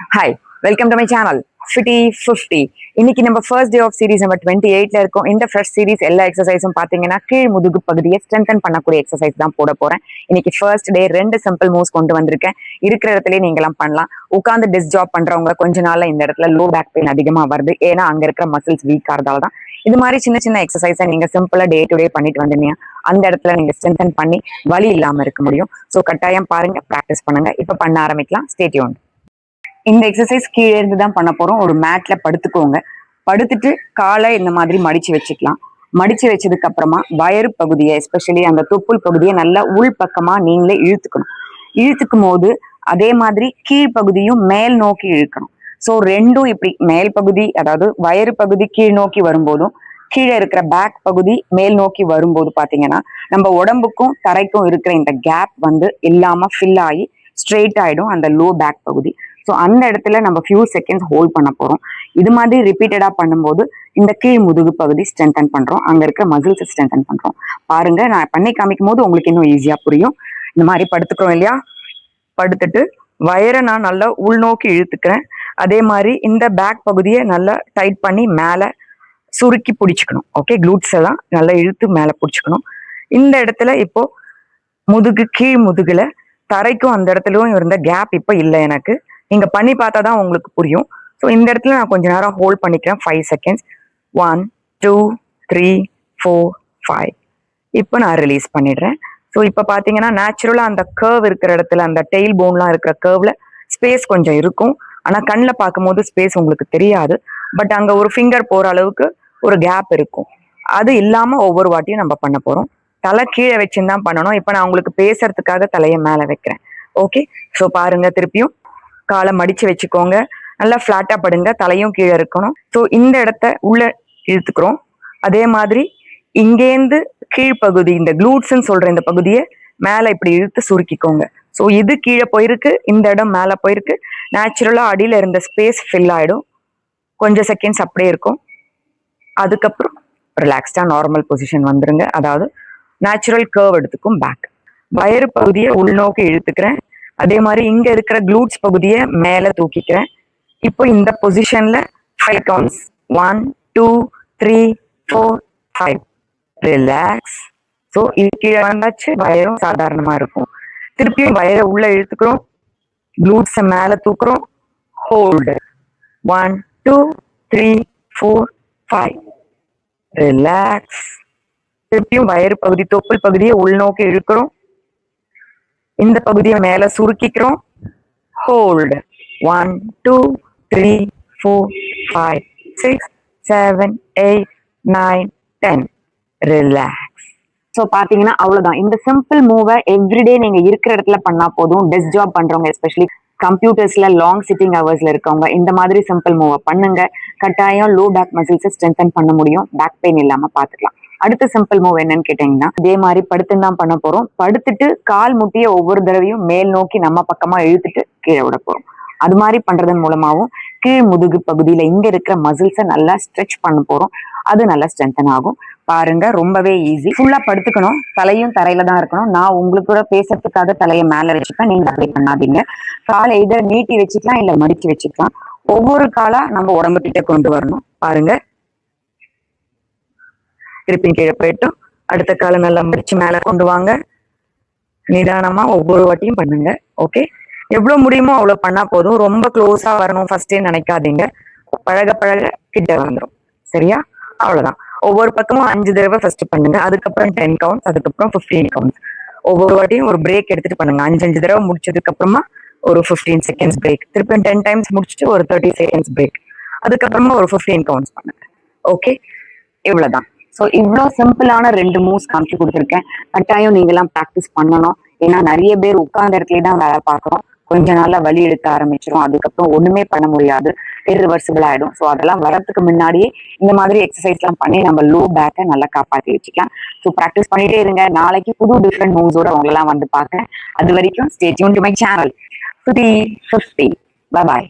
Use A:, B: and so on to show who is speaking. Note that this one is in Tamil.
A: Hi, welcome to my channel Fitty 50. இன்னைக்கு நம்ம first day of series number 28ல இருக்கோம். இந்த ஃப்ரெஷ் சீரிஸ் எல்லா எக்ஸசைஸும் பாத்தீங்கன்னா கீழ் முதுகு பகுதியை ஸ்ட்ரென்தன் பண்ணக்கூடிய எக்ஸசைஸ் தான் போட போறேன். இன்னைக்கு ஃபர்ஸ்ட் டே 2 சிம்பிள் மூவ்ஸ் கொண்டு வந்திருக்கேன். இருக்கிற இடத்துல நீங்களாம் பண்ணலாம். உட்காந்து டெஸ்க் ஜாப் பண்றவங்க கொஞ்ச நாள்ல இந்த இடத்துல லோ பேக் பெயின் அதிகமா வருது. ஏன்னா அங்க இருக்கிற மசில்ஸ் வீக் ஆறதால தான். இது மாதிரி சின்ன சின்ன எக்ஸசைஸை நீங்க சிம்பிளா டே டு டே பண்ணிட்டு வந்தீங்க அந்த இடத்துல நீங்க ஸ்ட்ரென்தன் பண்ணி வலி இல்லாம இருக்க முடியும். ஸோ கட்டாயம் பாருங்க, ப்ராக்டிஸ் பண்ணுங்க. இப்ப பண்ண ஆரம்பிக்கலாம். Stay tuned. இந்த எக்ஸசைஸ் கீழே இருந்து தான் பண்ண போறோம். ஒரு மேட்ல படுத்துக்கோங்க. படுத்துட்டு காலை இந்த மாதிரி மடிச்சு வச்சுக்கலாம். மடிச்சு வச்சதுக்கு அப்புறமா வயிறு பகுதியை, எஸ்பெஷலி அந்த தொப்புள் பகுதியை நல்லா உள் பக்கமா நீங்களே இழுத்துக்கணும். இழுத்துக்கும் போது அதே மாதிரி கீழ்ப்பகுதியும் மேல் நோக்கி இழுக்கணும். ஸோ ரெண்டும் இப்படி மேல் பகுதி, அதாவது வயிறு பகுதி கீழ் நோக்கி வரும்போதும் கீழே இருக்கிற பேக் பகுதி மேல் நோக்கி வரும்போது பாத்தீங்கன்னா நம்ம உடம்புக்கும் தரைக்கும் இருக்கிற இந்த கேப் வந்து இல்லாம ஃபில் ஆகி ஸ்ட்ரெயிட் ஆயிடும் அந்த லோ பேக் பகுதி. ஸோ அந்த இடத்துல நம்ம ஃபியூ செகண்ட்ஸ் ஹோல்ட் பண்ண போறோம். இது மாதிரி ரிப்பீட்டடா பண்ணும்போது இந்த கீழ் முதுகு பகுதி ஸ்ட்ரென்தன் பண்றோம், அங்க இருக்கிற மசில்ஸ் ஸ்ட்ரென்தன் பண்றோம். பாருங்க, நான் பண்ணி காமிக்கும் போது உங்களுக்கு இன்னும் ஈஸியா புரியும். இந்த மாதிரி படுத்துக்கிறோம் இல்லையா? படுத்துட்டு வயரை நான் நல்லா உள்நோக்கி இழுத்துக்கிறேன். அதே மாதிரி இந்த பேக் பகுதியை நல்லா டைட் பண்ணி மேல சுருக்கி பிடிச்சிக்கணும். ஓகே, க்ளூட்ஸ் எல்லாம் நல்லா இழுத்து மேல பிடிச்சிக்கணும். இந்த இடத்துல இப்போ முதுகு கீழ் முதுகுல தரைக்கும் அந்த இடத்துலயும் இருந்த கேப் இப்போ இல்லை எனக்கு. நீங்க பண்ணி பார்த்தா தான் உங்களுக்கு புரியும். ஸோ இந்த இடத்துல நான் கொஞ்ச நேரம் ஹோல்ட் பண்ணிக்கிறேன். 5 செகண்ட்ஸ். 1 2 3 4 5. இப்போ நான் ரிலீஸ் பண்ணிடுறேன். ஸோ இப்போ பார்த்தீங்கன்னா நேச்சுரலா அந்த கர்வ் இருக்கிற இடத்துல, அந்த டெயில் போன்லாம் இருக்கிற கர்வ்ல ஸ்பேஸ் கொஞ்சம் இருக்கும். ஆனால் கண்ணில் பார்க்கும்போது ஸ்பேஸ் உங்களுக்கு தெரியாது. பட் அங்கே ஒரு ஃபிங்கர் போகிற அளவுக்கு ஒரு கேப் இருக்கும். அது இல்லாமல் ஒவ்வொரு வாட்டியும் நம்ம பண்ண போகிறோம். தலை கீழே வச்சுன்னு தான் பண்ணணும். இப்போ நான் உங்களுக்கு பேசுறதுக்காக தலையை மேலே வைக்கிறேன். ஓகே, ஸோ பாருங்க, திருப்பியும் காலை மடிச்சு வச்சுக்கோங்க. நல்லா ஃபிளாட்டா படுங்க, தலையும் கீழே இருக்கணும். ஸோ இந்த இடத்த உள்ள இழுத்துக்கிறோம். அதே மாதிரி இங்கேருந்து கீழ்ப்பகுதி, இந்த க்ளூட்ஸ்ன்னு சொல்ற இந்த பகுதியை மேல இப்படி இழுத்து சுருக்கிக்கோங்க. ஸோ இது கீழே போயிருக்கு, இந்த இடம் மேல போயிருக்கு. நேச்சுரலா அடியில இருந்த ஸ்பேஸ் ஃபில் ஆயிடும். கொஞ்சம் செகண்ட்ஸ் அப்படியே இருக்கும். அதுக்கப்புறம் ரிலாக்ஸ்டா நார்மல் பொசிஷன் வந்துருங்க. அதாவது நேச்சுரல் கர்வ் எடுத்துக்கும் பேக். வயிறு பகுதியை உள்நோக்கி இழுத்துக்கிறேன். அதே மாதிரி இங்க இருக்கிற க்ளூட்ஸ் பகுதியை மேல தூக்கிக்கிறேன். இப்போ இந்த பொசிஷன்ல 5 கவுண்ட்ஸ். 1 2 3 4 5. ரிலாக்ஸ். ஸோ இது கீழே வந்தாச்சு, வயரும் சாதாரணமா இருக்கும். திருப்பியும் வயரை உள்ள இழுத்துக்கிறோம், க்ளூட்ஸை மேல தூக்குறோம், ஹோல்டு. 1 2 3 4 5. ரிலாக்ஸ். திருப்பியும் வயிறு பகுதி, தொப்புள் பகுதியை உள்நோக்கி இழுக்கிறோம், இந்த பகுதியை மேல சுருக்கிக்கிறோம், ஹோல்டு. 1 2 3 4 5 6 7 8 9 10. ரிலாக்ஸ். ஸோ பாத்தீங்கன்னா அவ்வளவுதான். இந்த சிம்பிள் மூவை எவ்ரிடே நீங்க இருக்கிற இடத்துல பண்ணா போதும். டெஸ்க் ஜாப் பண்றவங்க, எஸ்பெஷலி கம்ப்யூட்டர்ஸ்ல லாங் சிட்டிங் ஹவர்ஸ்ல இருக்கவங்க இந்த மாதிரி சிம்பிள் மூவை பண்ணுங்க. கட்டாயம் லோ பேக் மசில்ஸை ஸ்ட்ரென்தன் பண்ண முடியும். பேக் பெயின் இல்லாம பாத்துக்கலாம். அடுத்த சிம்பிள் மூவ் என்னன்னு கேட்டீங்கன்னா, இதே மாதிரி படுத்துன்னு தான் பண்ண போறோம். படுத்துட்டு கால் முட்டிய ஒவ்வொரு தடவையும் மேல் நோக்கி நம்ம பக்கமா இழுத்துட்டு கீழே விட போறோம். அது மாதிரி பண்றதன் மூலமாவும் கீழ் முதுகு பகுதியில இங்க இருக்கிற மசில்ஸை நல்லா ஸ்ட்ரெச் பண்ண போறோம். அது நல்லா ஸ்ட்ரென்தன் ஆகும். பாருங்க, ரொம்பவே ஈஸி. ஃபுல்லா படுத்துக்கணும், தலையும் தரையில தான் இருக்கணும். நான் உங்களுக்கு கூட பேசுறதுக்காக தலையை மேல வச்சுப்பேன், நீங்க அப்படி பண்ணாதீங்க. காலை இதை நீட்டி வச்சுக்கலாம், இல்ல மடிச்சு வச்சுக்கலாம். ஒவ்வொரு காலா நம்ம உடம்பு கிட்ட கொண்டு வரணும். பாருங்க, திருப்பி கீழே போயிட்டோம். அடுத்த காலம் நல்லா மடிச்சு மேல கொண்டு வாங்க. நிதானமா ஒவ்வொரு வாட்டியும் பண்ணுங்க. ஓகே, எவ்வளவு முடியுமோ அவ்வளவு பண்ணா போதும். ரொம்ப க்ளோஸா வரணும் ஃபர்ஸ்டே நினைக்காதீங்க. பழக பழக கிட்ட வந்துடும். சரியா? அவ்வளவுதான். ஒவ்வொரு பக்கமும் 5 தடவை ஃபர்ஸ்ட் பண்ணுங்க. அதுக்கப்புறம் 10 கவுண்ட்ஸ், அதுக்கப்புறம் 15 கவுண்ட்ஸ். ஒவ்வொரு வாட்டியும் ஒரு பிரேக் எடுத்துட்டு பண்ணுங்க. 5 தடவை முடிச்சதுக்கு அப்புறமா ஒரு 15 செகண்ட்ஸ் பிரேக். திருப்பி 10 டைம்ஸ் முடிச்சுட்டு ஒரு 30 செகண்ட்ஸ் பிரேக். அதுக்கப்புறமா ஒரு 15 கவுண்ட்ஸ் பண்ணுங்க. ஓகே, இவ்வளவுதான். ஸோ இவ்வளோ சிம்பிளான 2 மூவ்ஸ் காமிச்சு கொடுத்துருக்கேன். கட்டாயம் நீங்களாம் ப்ராக்டிஸ் பண்ணணும். ஏன்னா நிறைய பேர் உட்கார்ந்த இடத்துல தான் வேலை பார்க்குறோம். கொஞ்ச நாள்ல வலி எடுக்க ஆரம்பிச்சிடும். அதுக்கப்புறம் ஒண்ணுமே பண்ண முடியாது, இர்ரிவர்சிபிள் ஆயிடும். ஸோ அதெல்லாம் வரதுக்கு முன்னாடியே இந்த மாதிரி எக்ஸசைஸ் எல்லாம் பண்ணி நம்ம லோ பேக்கை நல்லா காப்பாற்றி வச்சுக்கலாம். ஸோ ப்ராக்டிஸ் பண்ணிட்டே இருங்க. நாளைக்கு புது டிஃப்ரெண்ட் மூவ்ஸோட உங்களெல்லாம் வந்து பார்க்கறேன். அது வரைக்கும் stay tune to my channel Fitty 50. Bye bye.